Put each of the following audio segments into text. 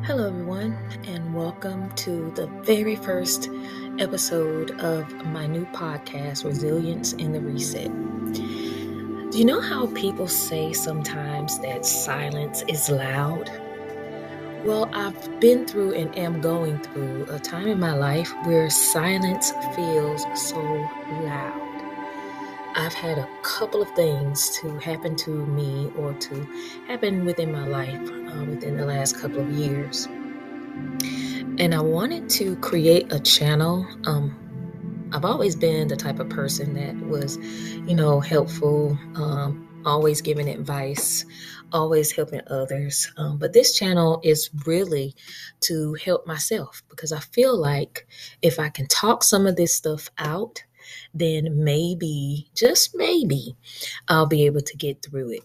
Hello, everyone, and welcome to the very first episode of my new podcast, Resilience in the Reset. Do you know how people say sometimes that silence is loud? Well, I've been through and am going through a time in my life where silence feels so loud. I've had a couple of things to happen to me or to happen within my life within the last couple of years. And I wanted to create a channel. I've always been the type of person that was, helpful, always giving advice, always helping others. But this channel is really to help myself because I feel like if I can talk some of this stuff out, then maybe, just maybe, I'll be able to get through it.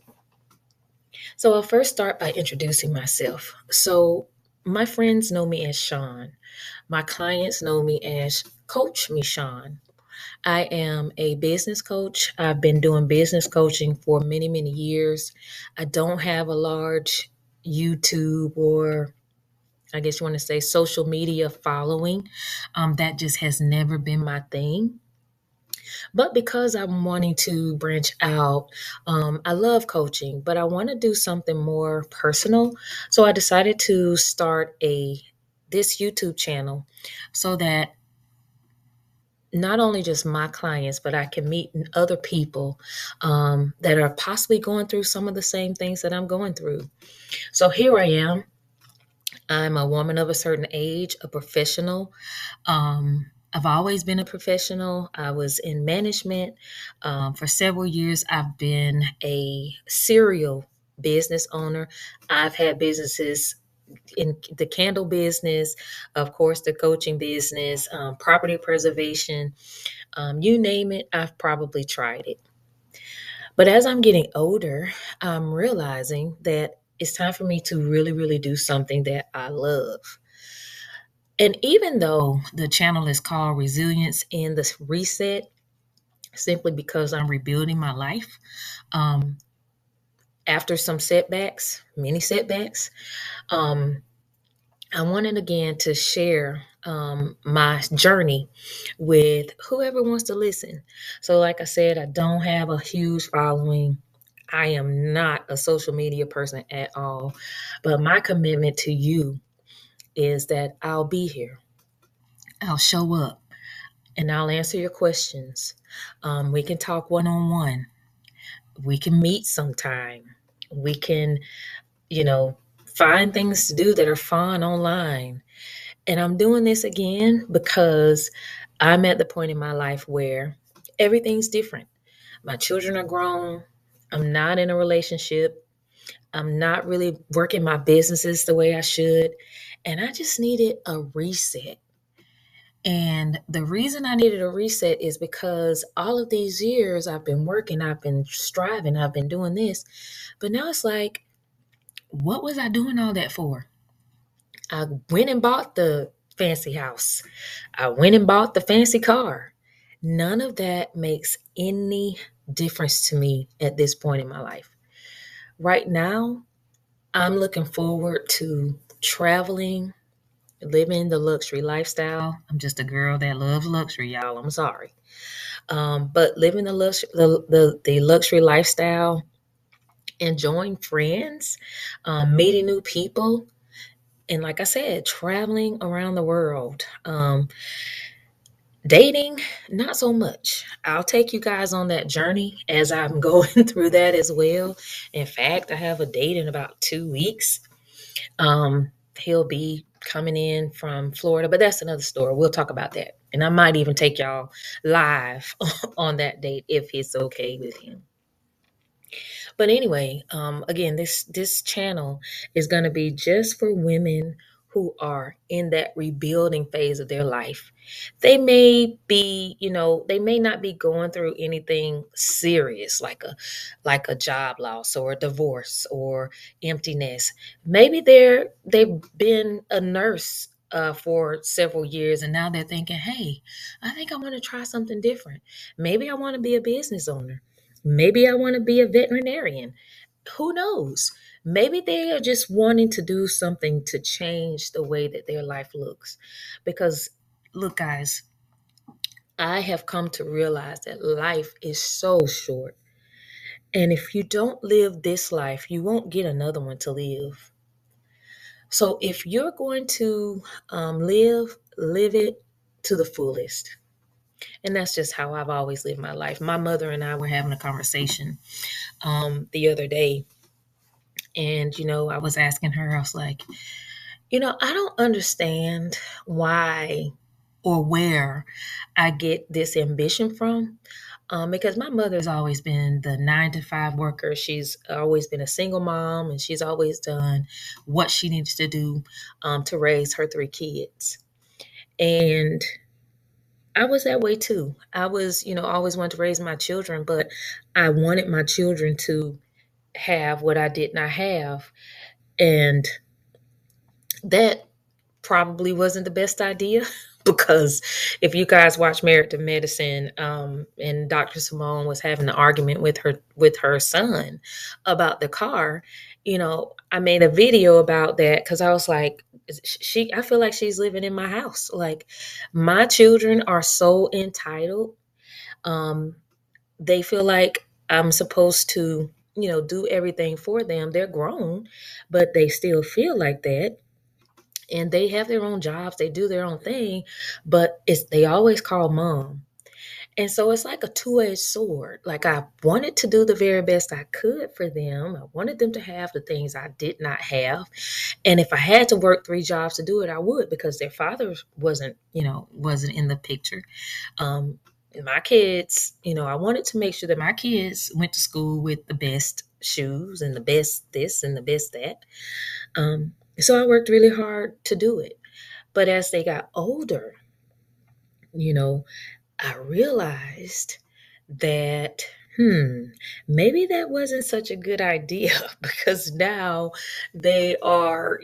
So I'll first start by introducing myself. So my friends know me as Sean. My clients know me as Coach Michon. I am a business coach. I've been doing business coaching for many, many years. I don't have a large YouTube or I guess you want to say social media following. That just has never been my thing. But because I'm wanting to branch out, I love coaching, but I want to do something more personal. So I decided to start this YouTube channel so that not only just my clients, but I can meet other people that are possibly going through some of the same things that I'm going through. So here I am. I'm a woman of a certain age, a professional. I've always been a professional. I was in management. For several years, I've been a serial business owner. I've had businesses in the candle business, of course, the coaching business, property preservation, you name it, I've probably tried it. But as I'm getting older, I'm realizing that it's time for me to really, really do something that I love. And even though the channel is called Resilience in the Reset, simply because I'm rebuilding my life um, after some setbacks, many setbacks, um, I wanted again to share my journey with whoever wants to listen. So, like I said, I don't have a huge following. I am not a social media person at all. But my commitment to you is that I'll be here, I'll show up, and I'll answer your questions. We can talk one on one, we can meet sometime, we can, you know, find things to do that are fun online. And I'm doing this again because I'm at the point in my life where everything's different. My children are grown. I'm not in a relationship. I'm not really working my businesses the way I should. And I just needed a reset. And the reason I needed a reset is because all of these years I've been working, I've been striving, I've been doing this. But now it's like, what was I doing all that for? I went and bought the fancy house. I went and bought the fancy car. None of that makes any difference to me at this point in my life. Right now, I'm looking forward to traveling, living the luxury lifestyle. I'm just a girl that loves luxury, y'all. I'm sorry. But living the luxury lifestyle, enjoying friends, meeting new people, and like I said, traveling around the world. Dating, not so much. I'll take you guys on that journey as I'm going through that as well. In fact, I have a date in about 2 weeks. He'll be coming in from Florida, but that's another story. We'll talk about that. And I might even take y'all live on that date if it's okay with him. But anyway, again, this channel is going to be just for women who are in that rebuilding phase of their life. They may be, they may not be going through anything serious like a job loss or a divorce or emptiness. Maybe they've been a nurse for several years and now they're thinking, hey, I think I want to try something different. Maybe I want to be a business owner. Maybe I want to be a veterinarian. Who knows? Maybe they are just wanting to do something to change the way that their life looks. Because, look, guys, I have come to realize that life is so short. And if you don't live this life, you won't get another one to live. So if you're going to live it to the fullest. And that's just how I've always lived my life. My mother and I were having a conversation the other day. And, I was asking her, I was like, I don't understand why or where I get this ambition from. Because my mother's always been the 9 to 5 worker. She's always been a single mom, and she's always done what she needs to do to raise her 3 kids. And I was that way too. I was, always wanted to raise my children, but I wanted my children to have what I did not have. And that probably wasn't the best idea because if you guys watch Married to Medicine, and Dr. Simone was having an argument with her son about the car, I made a video about that because I was like, I feel like she's living in my house. Like, my children are so entitled. Um, they feel like I'm supposed to, do everything for them. They're grown, but they still feel like that, and they have their own jobs, they do their own thing, but they always call mom. And so it's like a two-edged sword. Like, I wanted to do the very best I could for them. I wanted them to have the things I did not have. And if I had to work 3 jobs to do it, I would, because their father wasn't in the picture. My kids, I wanted to make sure that my kids went to school with the best shoes and the best this and the best that. So I worked really hard to do it. But as they got older, you know, I realized that, maybe that wasn't such a good idea because now they are,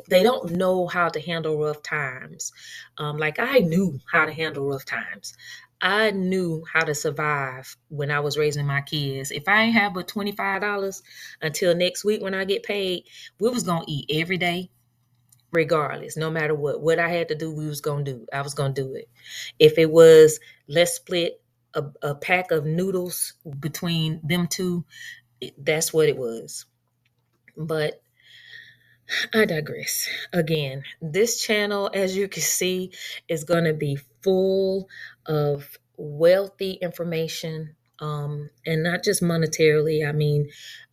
they don't know how to handle rough times. Like, I knew how to handle rough times. I knew how to survive when I was raising my kids. If I ain't have but $25 until next week when I get paid, we was gonna eat every day, regardless, no matter what I had to do, we was gonna do. I was gonna do it. If it was, let's split a pack of noodles between them two, that's what it was. But I digress. Again, this channel, as you can see, is going to be full of wealthy information, and not just monetarily. I mean,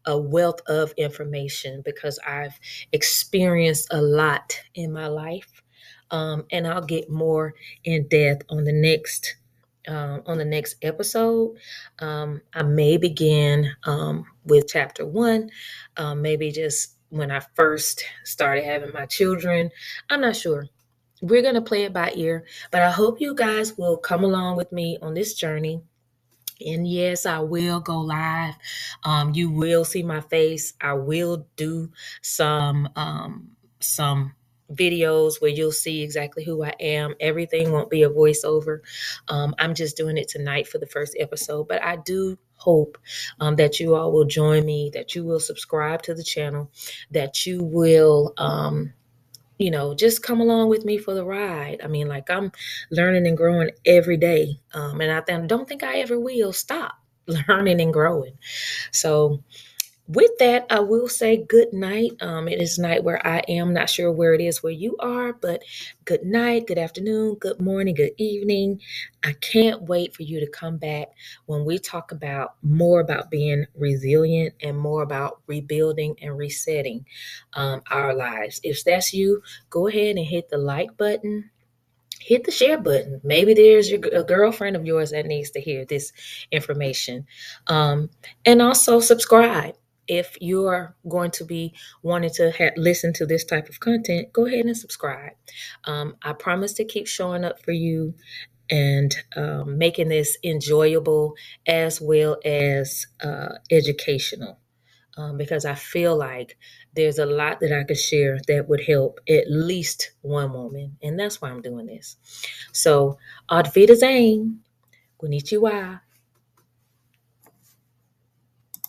a wealth of information, because I've experienced a lot in my life, and I'll get more in depth on the next episode. I may begin with chapter 1, maybe just when I first started having my children. I'm not sure. We're going to play it by ear, but I hope you guys will come along with me on this journey. And yes, I will go live. You will see my face. I will do some videos where you'll see exactly who I am. Everything won't be a voiceover. I'm just doing it tonight for the first episode, but I do hope that you all will join me, that you will subscribe to the channel, that you will just come along with me for the ride. I mean, like, I'm learning and growing every day. And don't think I ever will stop learning and growing. So with that, I will say good night. It is night where I am. Not sure where it is where you are, but good night, good afternoon, good morning, good evening. I can't wait for you to come back when we talk about more about being resilient and more about rebuilding and resetting our lives. If that's you, go ahead and hit the like button. Hit the share button. Maybe there's a girlfriend of yours that needs to hear this information. And also subscribe. If you're going to be wanting to listen to this type of content, go ahead and subscribe. I promise to keep showing up for you and making this enjoyable as well as educational, because I feel like there's a lot that I could share that would help at least one woman. And that's why I'm doing this. So, Auf Wiedersehen. Konnichiwa.